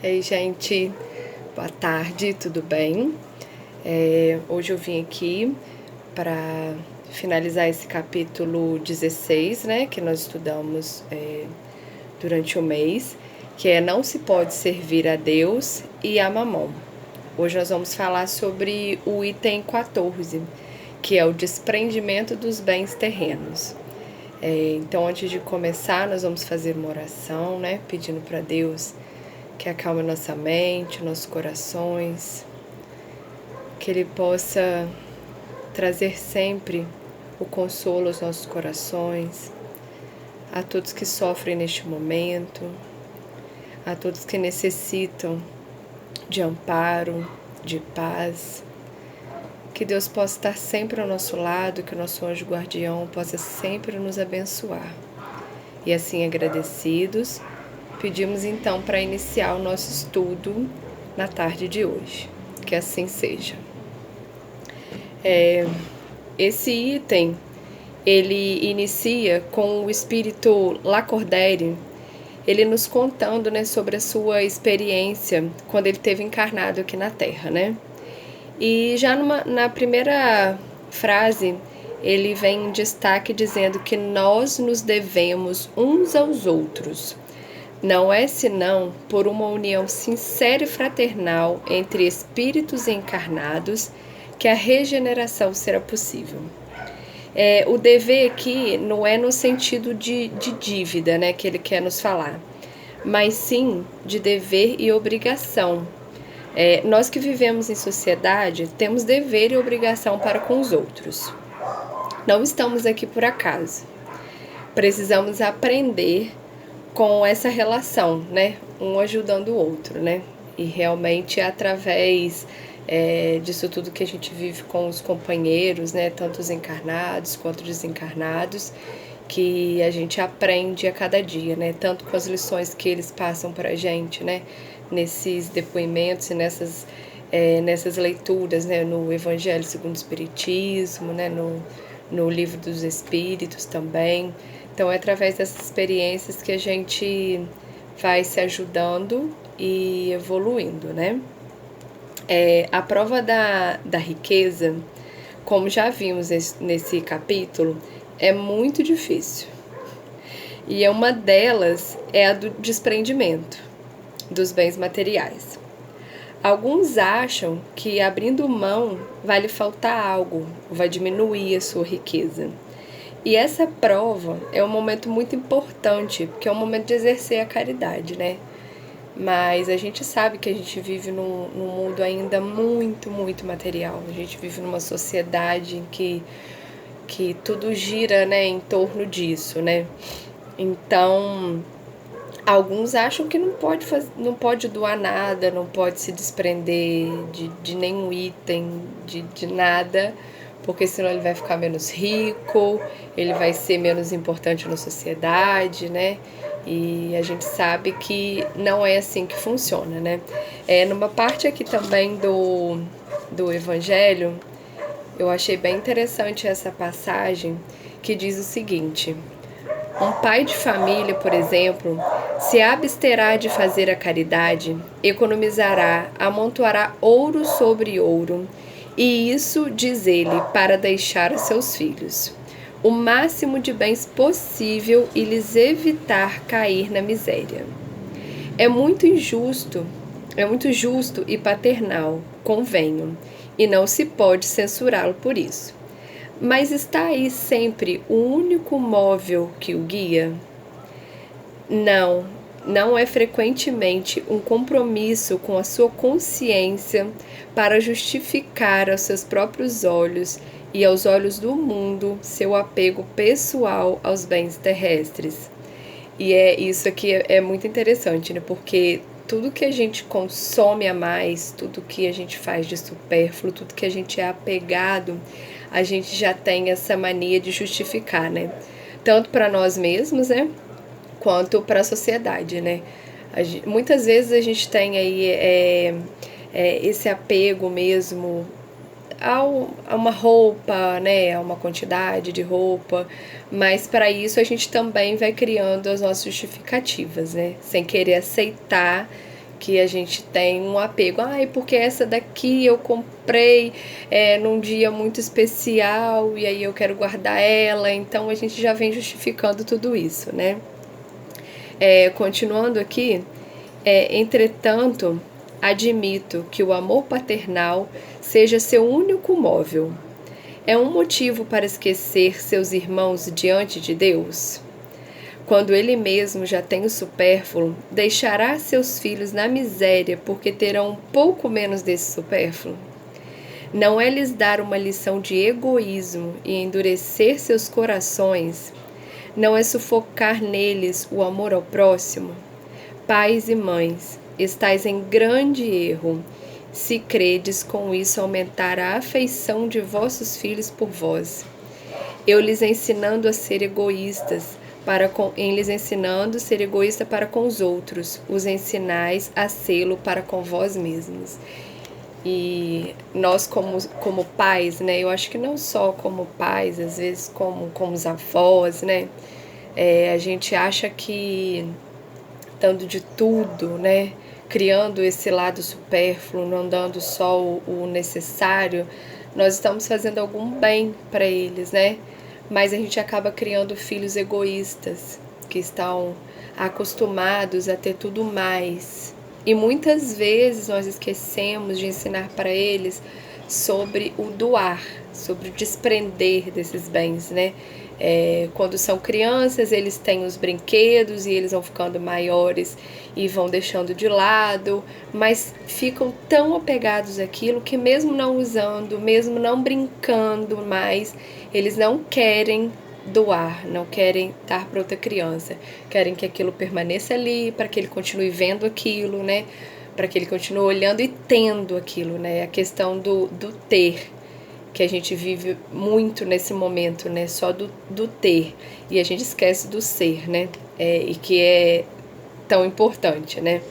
Ei, gente, boa tarde, tudo bem? Hoje eu vim aqui para finalizar esse capítulo 16, né, que nós estudamos durante o mês, que é Não se pode servir a Deus e a Mamon. Hoje nós vamos falar sobre o item 14, que é o desprendimento dos bens terrenos. Então, antes de começar, nós vamos fazer uma oração, né, pedindo para Deus que acalme nossa mente, nossos corações, que Ele possa trazer sempre o consolo aos nossos corações, a todos que sofrem neste momento, a todos que necessitam de amparo, de paz. Que Deus possa estar sempre ao nosso lado, que o nosso anjo guardião possa sempre nos abençoar. E assim, agradecidos, pedimos então para iniciar o nosso estudo na tarde de hoje. Que assim seja. Esse item, ele inicia com o espírito Lacordaire, ele nos contando, né, sobre a sua experiência quando ele esteve encarnado aqui na Terra, né? E já na primeira frase, ele vem em destaque dizendo que nós nos devemos uns aos outros. Não é senão por uma união sincera e fraternal entre espíritos encarnados que a regeneração será possível. O dever aqui não é no sentido de dívida, né, que ele quer nos falar, mas sim de dever e obrigação. Nós que vivemos em sociedade temos dever e obrigação para com os outros. Não estamos aqui por acaso. Precisamos aprender com essa relação, né? Um ajudando o outro, né? E realmente é através disso tudo que a gente vive com os companheiros, né? Tanto os encarnados quanto desencarnados, que a gente aprende a cada dia, né? Tanto com as lições que eles passam pra gente, né? Nesses depoimentos e nessas leituras, né? No Evangelho segundo o Espiritismo, né? No Livro dos Espíritos também. Então é através dessas experiências que a gente vai se ajudando e evoluindo, né? A prova da riqueza, como já vimos nesse capítulo, é muito difícil. E uma delas é a do desprendimento dos bens materiais. Alguns acham que abrindo mão vai lhe faltar algo, vai diminuir a sua riqueza. E essa prova é um momento muito importante, porque é um momento de exercer a caridade, né? Mas a gente sabe que a gente vive num mundo ainda muito, muito material. A gente vive numa sociedade em que tudo gira, né, em torno disso, né? Então, alguns acham que não pode doar nada, não pode se desprender de nenhum item, de nada, porque senão ele vai ficar menos rico, ele vai ser menos importante na sociedade, né? E a gente sabe que não é assim que funciona, né? Numa parte aqui também do Evangelho, eu achei bem interessante essa passagem que diz o seguinte: um pai de família, por exemplo, se absterá de fazer a caridade, economizará, amontoará ouro sobre ouro, e isso, diz ele, para deixar a seus filhos o máximo de bens possível e lhes evitar cair na miséria. É muito justo e paternal, convenho, e não se pode censurá-lo por isso. Mas está aí sempre o único móvel que o guia? Não é frequentemente um compromisso com a sua consciência para justificar aos seus próprios olhos e aos olhos do mundo seu apego pessoal aos bens terrestres. E isso aqui é muito interessante, né? Porque tudo que a gente consome a mais, tudo que a gente faz de supérfluo, tudo que a gente é apegado, a gente já tem essa mania de justificar, né? Tanto para nós mesmos, né? Quanto para a sociedade, né? Muitas vezes a gente tem aí esse apego mesmo a uma roupa, né, a uma quantidade de roupa, mas para isso a gente também vai criando as nossas justificativas, né, sem querer aceitar que a gente tem um apego. Ai, porque essa daqui eu comprei num dia muito especial e aí eu quero guardar ela. Então a gente já vem justificando tudo isso, né? Continuando aqui, entretanto, admito que o amor paternal seja seu único móvel. É um motivo para esquecer seus irmãos diante de Deus? Quando ele mesmo já tem o supérfluo, deixará seus filhos na miséria porque terão um pouco menos desse supérfluo? Não é lhes dar uma lição de egoísmo e endurecer seus corações? Não é sufocar neles o amor ao próximo? Pais e mães, estais em grande erro, se credes com isso aumentar a afeição de vossos filhos por vós. Eu lhes ensinando a ser egoístas, em lhes ensinando a ser egoísta para com os outros, os ensinais a sê-lo para com vós mesmos. E nós como pais, né, eu acho que não só como pais, às vezes como os avós, né, a gente acha que dando de tudo, né, criando esse lado supérfluo, não dando só o necessário, nós estamos fazendo algum bem para eles, né? Mas a gente acaba criando filhos egoístas, que estão acostumados a ter tudo mais. E muitas vezes nós esquecemos de ensinar para eles sobre o doar, sobre o desprender desses bens, né? Quando são crianças, eles têm os brinquedos e eles vão ficando maiores e vão deixando de lado, mas ficam tão apegados àquilo que mesmo não usando, mesmo não brincando mais, eles não querem doar, não querem dar para outra criança, querem que aquilo permaneça ali, para que ele continue vendo aquilo, né? Para que ele continue olhando e tendo aquilo, né? A questão do ter, que a gente vive muito nesse momento, né? Só do ter, e a gente esquece do ser, né? E que é tão importante, né?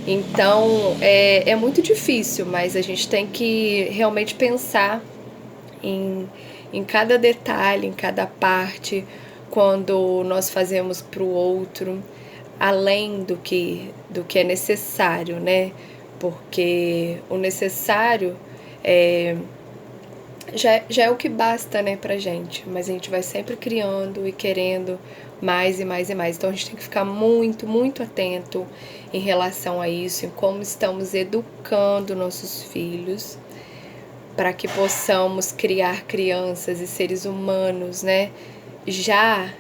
Então, é muito difícil, mas a gente tem que realmente pensar em cada detalhe, em cada parte, quando nós fazemos para o outro, além do que é necessário, né? Porque o necessário já é o que basta, né, pra gente, mas a gente vai sempre criando e querendo mais e mais e mais. Então a gente tem que ficar muito, muito atento em relação a isso, em como estamos educando nossos filhos, para que possamos criar crianças e seres humanos, né, já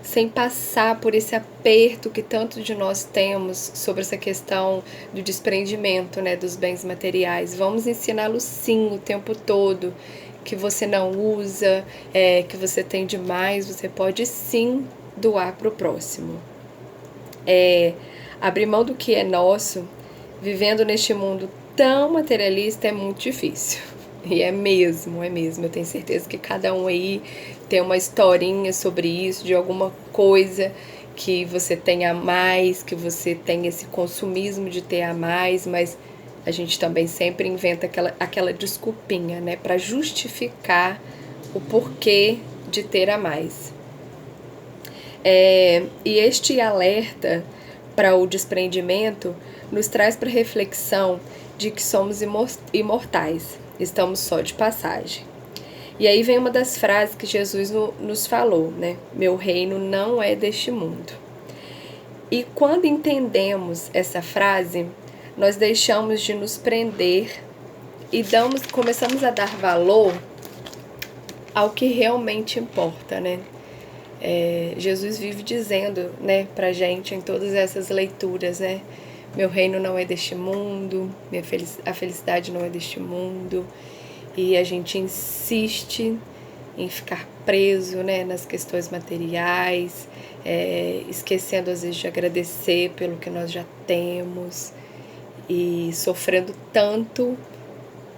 sem passar por esse aperto que tanto de nós temos sobre essa questão do desprendimento, né, dos bens materiais. Vamos ensiná-los sim o tempo todo, que você não usa, que você tem demais, você pode sim doar para o próximo. Abrir mão do que é nosso, vivendo neste mundo tão materialista, é muito difícil. E é mesmo. Eu tenho certeza que cada um aí tem uma historinha sobre isso, de alguma coisa que você tem a mais, que você tem esse consumismo de ter a mais, mas a gente também sempre inventa aquela desculpinha, né, para justificar o porquê de ter a mais. E este alerta para o desprendimento nos traz para a reflexão de que somos imortais, estamos só de passagem. E aí vem uma das frases que Jesus nos falou, né? Meu reino não é deste mundo. E quando entendemos essa frase, nós deixamos de nos prender e começamos a dar valor ao que realmente importa, né? Jesus vive dizendo, né, pra gente em todas essas leituras, né? Meu reino não é deste mundo, a felicidade não é deste mundo. E a gente insiste em ficar preso, né, nas questões materiais, esquecendo às vezes de agradecer pelo que nós já temos e sofrendo tanto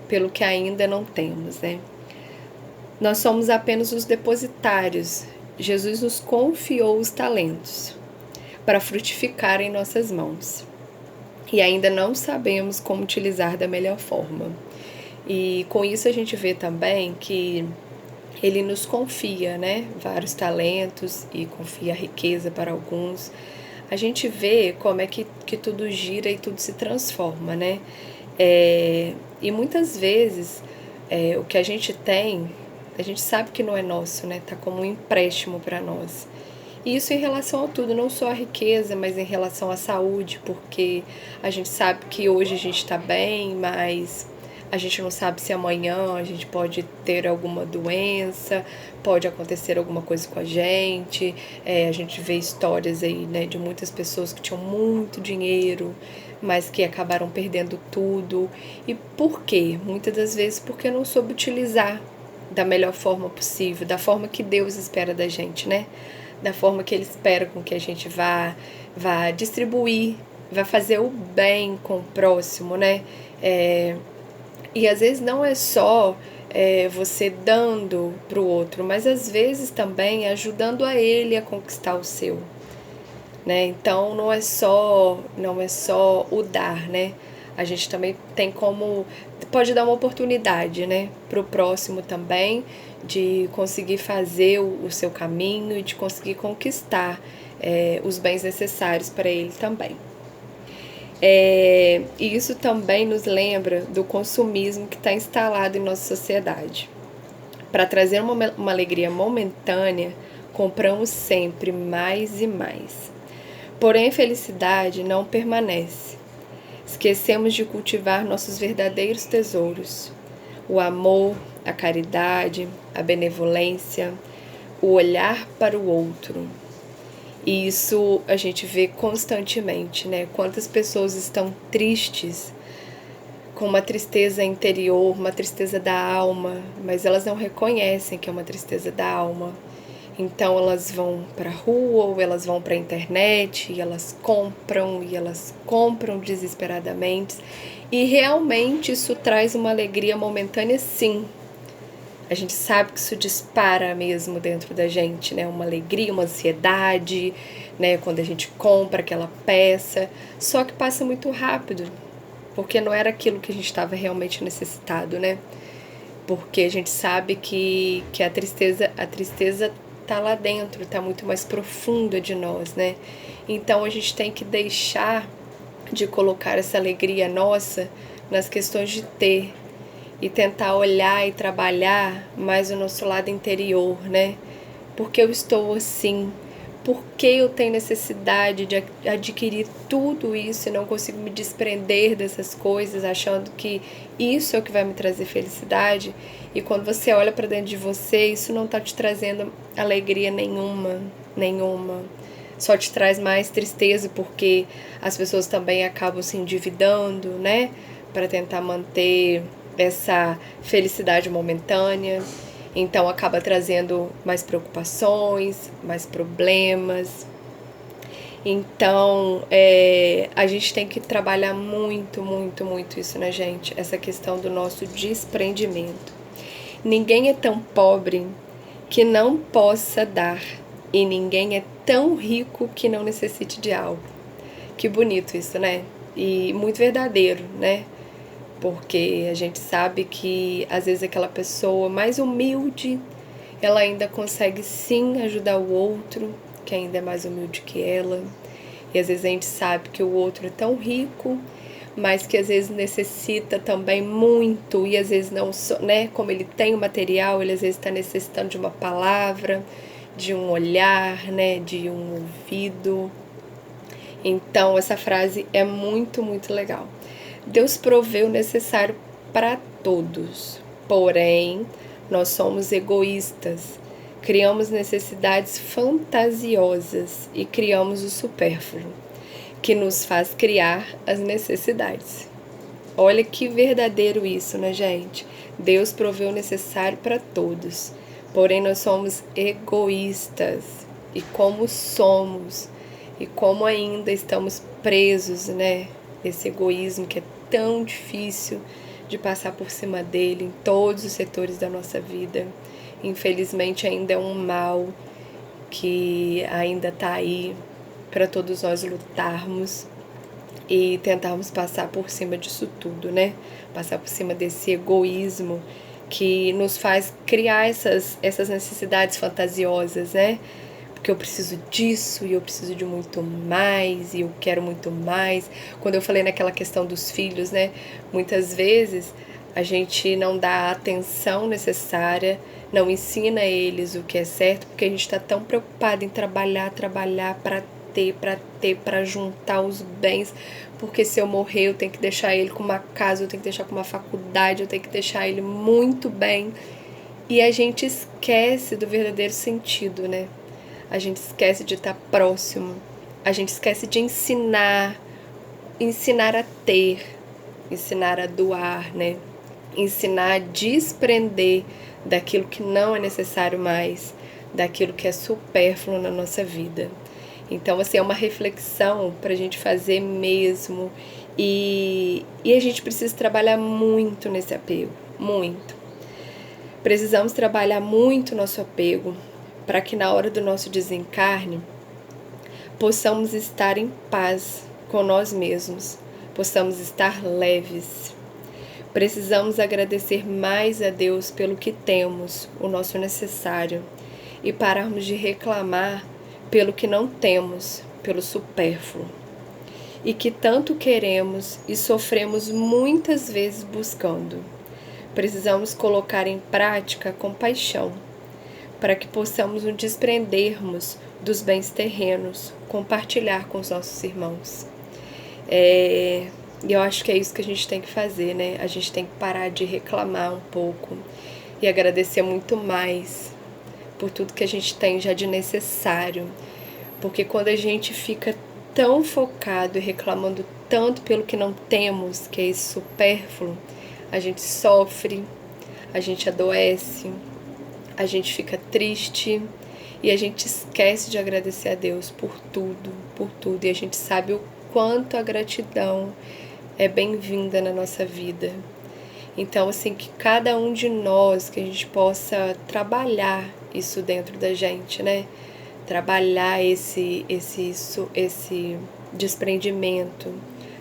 pelo que ainda não temos, né? Nós somos apenas os depositários. Jesus nos confiou os talentos para frutificar em nossas mãos. E ainda não sabemos como utilizar da melhor forma. E com isso a gente vê também que ele nos confia, né, vários talentos e confia a riqueza para alguns, a gente vê como é que tudo gira e tudo se transforma, né? E muitas vezes o que a gente tem, a gente sabe que não é nosso, né? Tá como um empréstimo para nós. E isso em relação a tudo, não só a riqueza, mas em relação à saúde, porque a gente sabe que hoje a gente está bem, mas a gente não sabe se amanhã a gente pode ter alguma doença, pode acontecer alguma coisa com a gente. A gente vê histórias aí, né, de muitas pessoas que tinham muito dinheiro, mas que acabaram perdendo tudo. E por quê? Muitas das vezes porque não soube utilizar da melhor forma possível, da forma que Deus espera da gente, né? Da forma que Ele espera com que a gente vá distribuir, vá fazer o bem com o próximo, né? E às vezes não é só você dando para o outro, mas às vezes também ajudando a ele a conquistar o seu, né? Então não é só o dar, né? A gente também tem como pode dar uma oportunidade, né, para o próximo também de conseguir fazer o seu caminho e de conseguir conquistar os bens necessários para ele também. E isso também nos lembra do consumismo que está instalado em nossa sociedade. Para trazer uma alegria momentânea, compramos sempre mais e mais. Porém, a felicidade não permanece. Esquecemos de cultivar nossos verdadeiros tesouros: o amor, a caridade, a benevolência, o olhar para o outro. E isso a gente vê constantemente, né? Quantas pessoas estão tristes, com uma tristeza interior, uma tristeza da alma, mas elas não reconhecem que é uma tristeza da alma. Então elas vão para a rua ou elas vão para a internet e elas compram desesperadamente. E realmente isso traz uma alegria momentânea, sim. A gente sabe que isso dispara mesmo dentro da gente, né? Uma alegria, uma ansiedade, né? Quando a gente compra aquela peça. Tá passa muito rápido, porque não era aquilo que a gente estava realmente necessitado, né? Porque a gente sabe que a tristeza tá lá dentro, tá muito mais profunda de nós, né? Então a gente tem que deixar de colocar essa alegria nossa nas questões de ter e tentar olhar e trabalhar mais o nosso lado interior, né? Porque eu estou assim? Por que eu tenho necessidade de adquirir tudo isso e não consigo me desprender dessas coisas, achando que isso é o que vai me trazer felicidade? E quando você olha para dentro de você, isso não está te trazendo alegria nenhuma. Só te traz mais tristeza, porque as pessoas também acabam se endividando, né? Para tentar manter essa felicidade momentânea. Então acaba trazendo mais preocupações, mais problemas. Então a gente tem que trabalhar muito isso na gente, essa questão do nosso desprendimento. Ninguém é tão pobre que não possa dar, e ninguém é tão rico que não necessite de algo. Que bonito isso, né? E muito verdadeiro, né? Porque a gente sabe que às vezes aquela pessoa mais humilde, ela ainda consegue sim ajudar o outro, que ainda é mais humilde que ela. E às vezes a gente sabe que o outro é tão rico, mas que às vezes necessita também muito, e às vezes não, né? Como ele tem o material, ele às vezes está necessitando de uma palavra, de um olhar, né? De um ouvido. Então essa frase é muito legal. Deus provê o necessário para todos, porém, nós somos egoístas, criamos necessidades fantasiosas e criamos o supérfluo, que nos faz criar as necessidades. Olha que verdadeiro isso, né, gente? Deus provê o necessário para todos, porém, nós somos egoístas. E como somos, e como ainda estamos presos, né? Esse egoísmo que é tão difícil de passar por cima dele em todos os setores da nossa vida. Infelizmente ainda é um mal que ainda está aí para todos nós lutarmos e tentarmos passar por cima disso tudo, né? Passar por cima desse egoísmo que nos faz criar essas necessidades fantasiosas, né? porque eu preciso disso e eu preciso de muito mais e eu quero muito mais. Quando eu falei naquela questão dos filhos, né? Muitas vezes a gente não dá a atenção necessária, não ensina a eles o que é certo, porque a gente está tão preocupado em trabalhar para juntar os bens, porque se eu morrer eu tenho que deixar ele com uma casa, eu tenho que deixar com uma faculdade, eu tenho que deixar ele muito bem. E a gente esquece do verdadeiro sentido, né? A gente esquece de estar próximo, a gente esquece de ensinar a ter, ensinar a doar, né? Ensinar a desprender daquilo que não é necessário mais, daquilo que é supérfluo na nossa vida. Então, assim, é uma reflexão para a gente fazer mesmo. E a gente precisa trabalhar muito nesse apego, muito. Precisamos trabalhar muito nosso apego para que na hora do nosso desencarne possamos estar em paz com nós mesmos, possamos estar leves. Precisamos agradecer mais a Deus pelo que temos, o nosso necessário, e pararmos de reclamar pelo que não temos, pelo supérfluo, e que tanto queremos e sofremos muitas vezes buscando. Precisamos colocar em prática a compaixão, para que possamos nos desprendermos dos bens terrenos, compartilhar com os nossos irmãos. E eu acho que é isso que a gente tem que fazer, né? A gente tem que parar de reclamar um pouco e agradecer muito mais por tudo que a gente tem já de necessário. Porque quando a gente fica tão focado e reclamando tanto pelo que não temos, que é esse supérfluo, a gente sofre, a gente adoece, a gente fica triste e a gente esquece de agradecer a Deus por tudo. E a gente sabe o quanto a gratidão é bem-vinda na nossa vida. Então, assim, que cada um de nós, que a gente possa trabalhar isso dentro da gente, né? Trabalhar esse desprendimento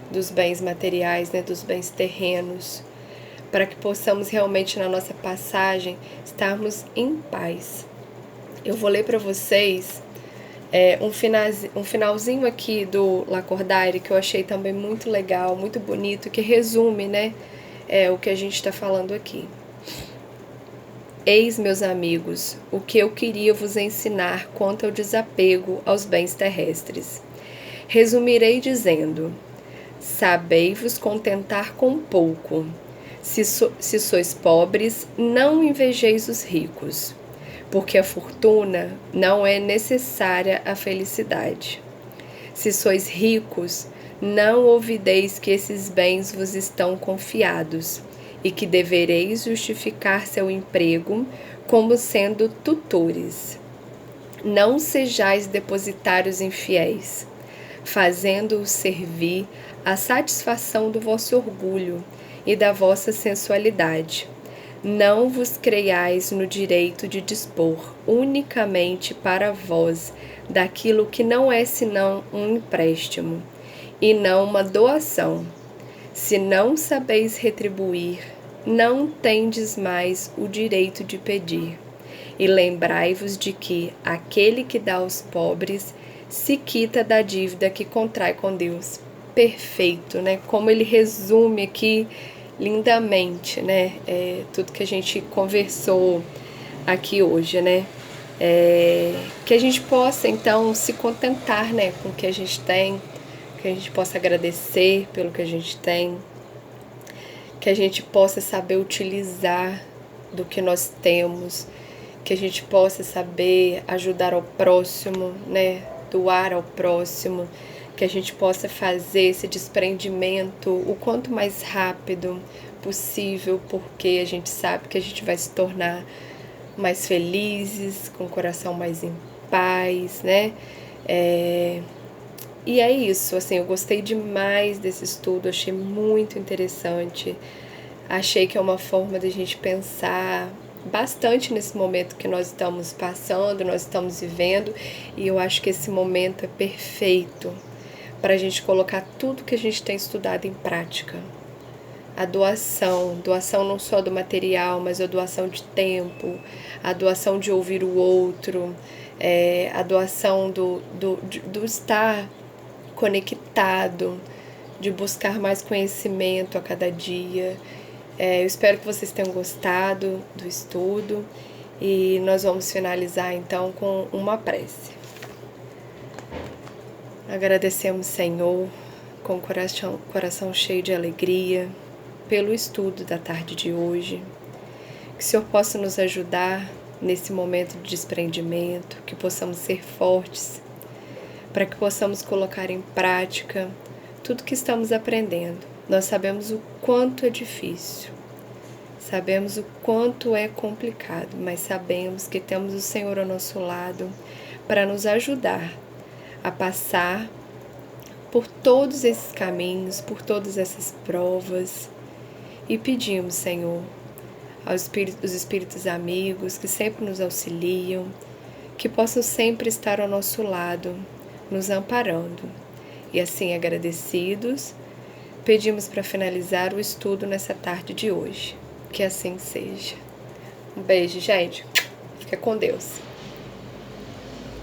dos bens materiais, né? Dos bens terrenos, para que possamos realmente na nossa passagem estarmos em paz. Eu vou ler para vocês um finalzinho aqui do Lacordaire que eu achei também muito legal, muito bonito, que resume, né, o que a gente está falando aqui. Eis, meus amigos, o que eu queria vos ensinar quanto ao desapego aos bens terrestres. Resumirei dizendo: sabei-vos contentar com pouco. Se sois pobres, não invejeis os ricos, porque a fortuna não é necessária à felicidade. Se sois ricos, não ouvideis que esses bens vos estão confiados, e que devereis justificar seu emprego como sendo tutores. Não sejais depositários infiéis, fazendo-os servir à satisfação do vosso orgulho e da vossa sensualidade. Não vos creiais no direito de dispor unicamente para vós daquilo que não é senão um empréstimo, e não uma doação. Se não sabeis retribuir, não tendes mais o direito de pedir. E lembrai-vos de que aquele que dá aos pobres se quita da dívida que contrai com Deus. Perfeito, né? Como ele resume aqui lindamente, né? Tudo que a gente conversou aqui hoje, né? Que a gente possa, então, se contentar, né, com o que a gente tem, que a gente possa agradecer pelo que a gente tem, que a gente possa saber utilizar do que nós temos, que a gente possa saber ajudar ao próximo, né, doar ao próximo, que a gente possa fazer esse desprendimento o quanto mais rápido possível, porque a gente sabe que a gente vai se tornar mais felizes, com o coração mais em paz, né? E é isso, assim, eu gostei demais desse estudo, achei muito interessante, achei que é uma forma de a gente pensar bastante nesse momento que nós estamos passando, nós estamos vivendo, e eu acho que esse momento é perfeito para a gente colocar tudo que a gente tem estudado em prática. a doação não só do material, mas a doação de tempo, a doação de ouvir o outro, a doação do estar conectado, de buscar mais conhecimento a cada dia. Eu espero que vocês tenham gostado do estudo e nós vamos finalizar então com uma prece. Agradecemos, Senhor, com o coração cheio de alegria, pelo estudo da tarde de hoje. Que o Senhor possa nos ajudar nesse momento de desprendimento, que possamos ser fortes, para que possamos colocar em prática tudo que estamos aprendendo. Nós sabemos o quanto é difícil, sabemos o quanto é complicado, mas sabemos que temos o Senhor ao nosso lado para nos ajudar a passar por todos esses caminhos, por todas essas provas, e pedimos, Senhor, aos espíritos amigos que sempre nos auxiliam, que possam sempre estar ao nosso lado, nos amparando. E assim, agradecidos, pedimos para finalizar o estudo nessa tarde de hoje. Que assim seja. Um beijo, gente. Fica com Deus.